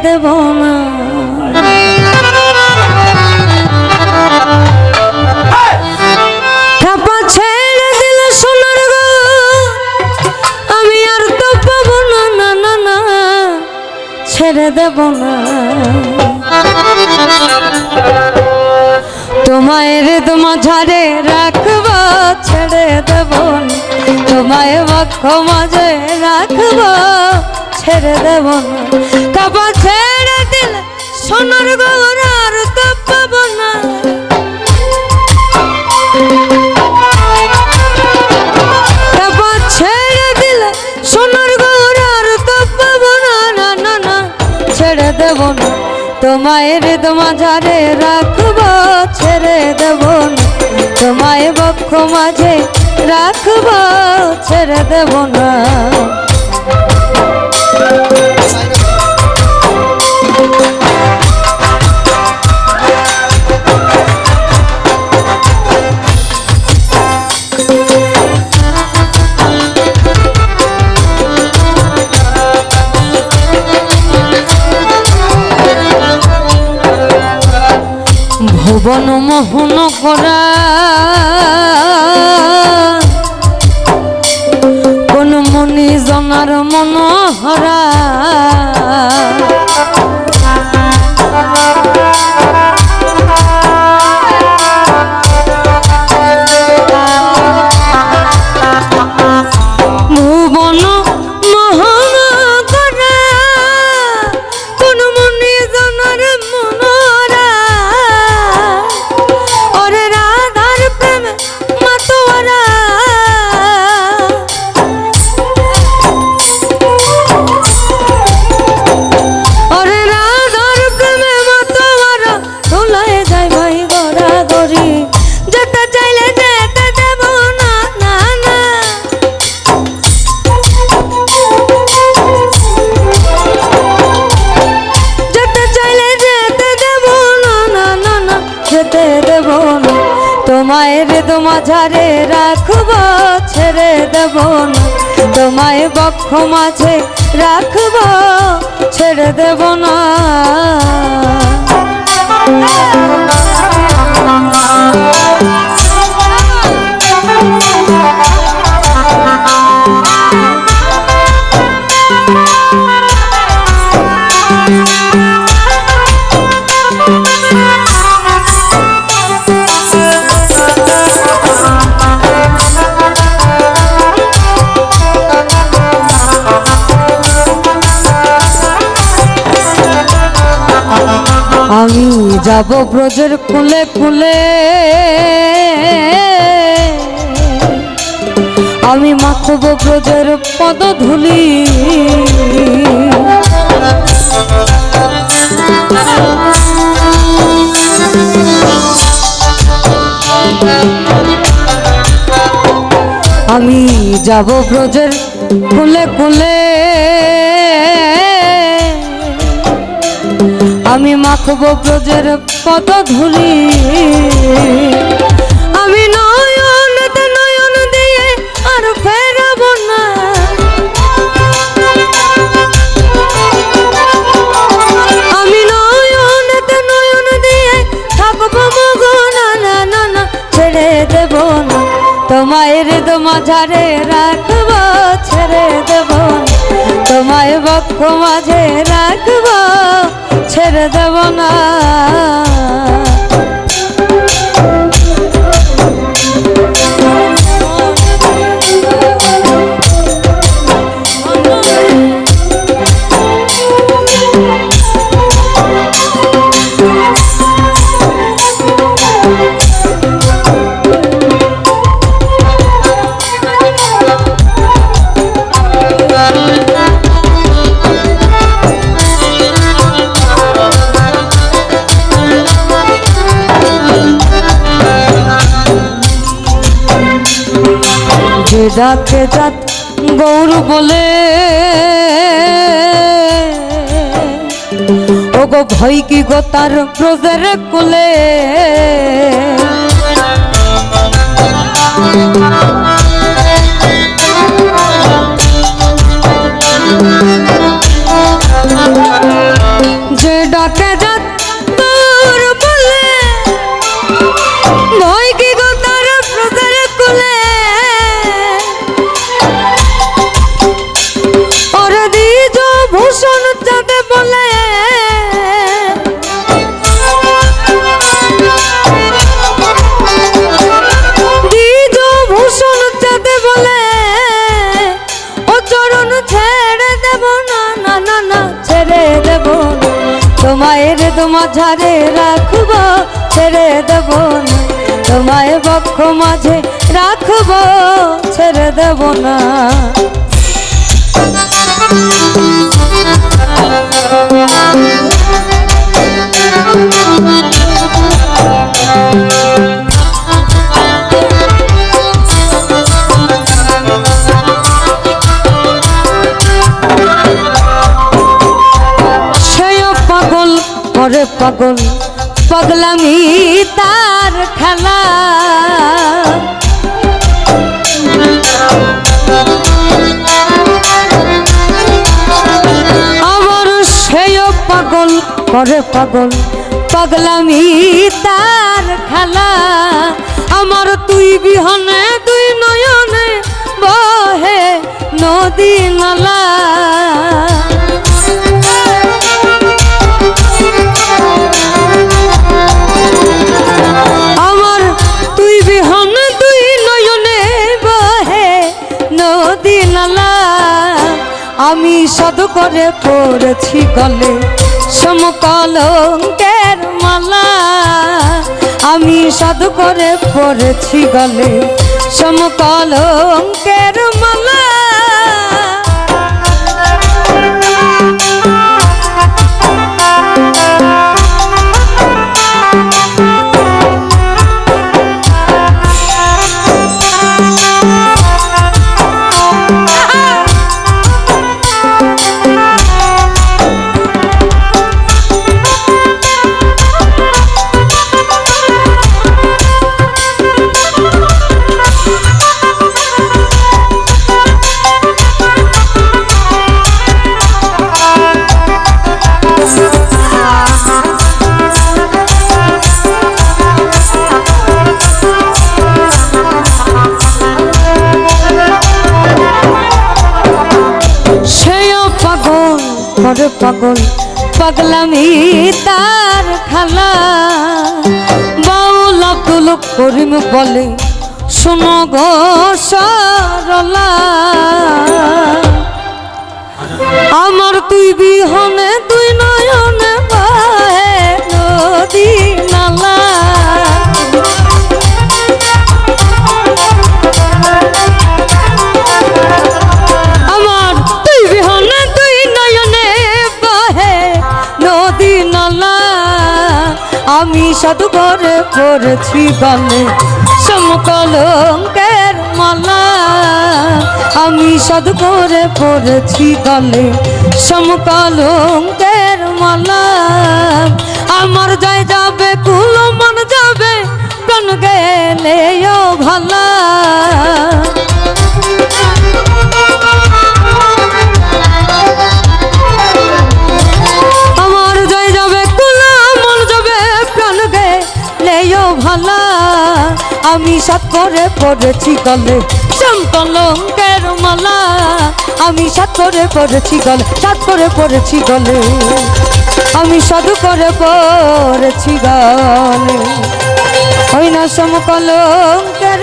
দেব না। খাপা ছেড়ে দিলে সোনার গো আমি আর তো পাবো না, না না না ছেড়ে দেব না। তোমায় হৃদ মাঝারে রাখবো ছেড়ে দেব না, তোমায় বক্ষ মাঝে রাখবো ছেড়ে দেব না। কাবা ছেড়ে দিলে সোনার গৌর আর তো পাবো না। কাবা ছেড়ে দিলে সোনার গৌর আর তো পাবো না, না না না ছেড়ে দেব না। তোমায় হৃদ মাঝারে রাখবো ছেড়ে দেব না, তোমায় বক্ষ মাঝে রাখবো ছেড়ে দেব না। ভুবন মোহন করা কোন মনি জনার মনোহরা, ভুবন মোহন করা কোন মনি জনার মনোহরা, ওরে রাধার প্রেম মাতোয়ারা, ওরে রাধার প্রেমে মাতোয়ারা তোলায় যায় ভাই গড়া গড়ি, যেতে চাইলে যেতে দেব না, না না যেতে চাইলে যেতে দেব না, না না না যেতে দেব না। তোমায় হৃদ মাঝারে রাখবো ছেড়ে দেব না, তোমায় বক্ষ মাঝে রাখবো ছেড়ে দেব না। আমি যাব ব্রজের কুলে কুলে, আমি মাখব ব্রজের পদধূলি, আমি যাব ব্রজের কুলে কুলে, আমি মাখব ব্রজের পদধূলি, আমি নয়নতে নয়ন দিয়ে আর ফেরাব না, আমি নয়নতে নয়ন দিয়ে থাকবো মগো, না না না না ছেড়ে দেব না। তোমায় হৃদ মাঝারে রাখবো ছেড়ে দেব না, তোমায় বক্ষ মাঝে রাখবো ছেড়ে দেব না। ডাকে যাত গৌর বলে, ও গো ভয় কি গো তার ব্রজের কোলে, ছেড়ে দেব না, না না না ছেড়ে দেব না, তোমায় মাঝারে রাখবো, ছেড়ে দেব না, তোমায় বক্ষ মাঝে রাখবো, ছেড়ে দেব না। ওরে পাগল পাগলামি তার খেলা, আমার সেও পাগল করে পাগল পাগলামি তার খেলা, আমার তুই বিহনে দুই নয়নে বহে নদী নালা, আমার তুই বিহনে দুই নয়নে বহে নদী নালা, আমি সাধু করে পড়েছি গলে সমকলঙ্কের মালা, আমি সাধু করে পড়েছি গলে সমকলঙ্কের মালা। ওরে পাগল পাগলামি তার খেলা, বাউল আব্দুল করিম বলে শোনো গো সরলা, আমার তুই বিহনে তুই নয়নে বহে নদী নালা, আমার তুই বিহনে তুই নয়নে বহে নদী নালা, আমি সাধু করে পড়েছি গলে সমকলঙ্কের মালা, আমি সাধু করে পড়েছি গলে সমকলঙ্কের মালা, আমার যাই যাবে কুল মন যাবে প্রাণ গেলেও ভালা, আমার যাই যাবে কুল মন যাবে প্রাণ গেলেও ভালা, আমি সাত করে পড়েছি গলে সমকলঙ্কের মালা, আমি সাত করে পড়েছি গলে, সাত করে পড়েছি গলে, আমি সাধু করে পড়েছি গলে, ওই না সমকলঙ্কের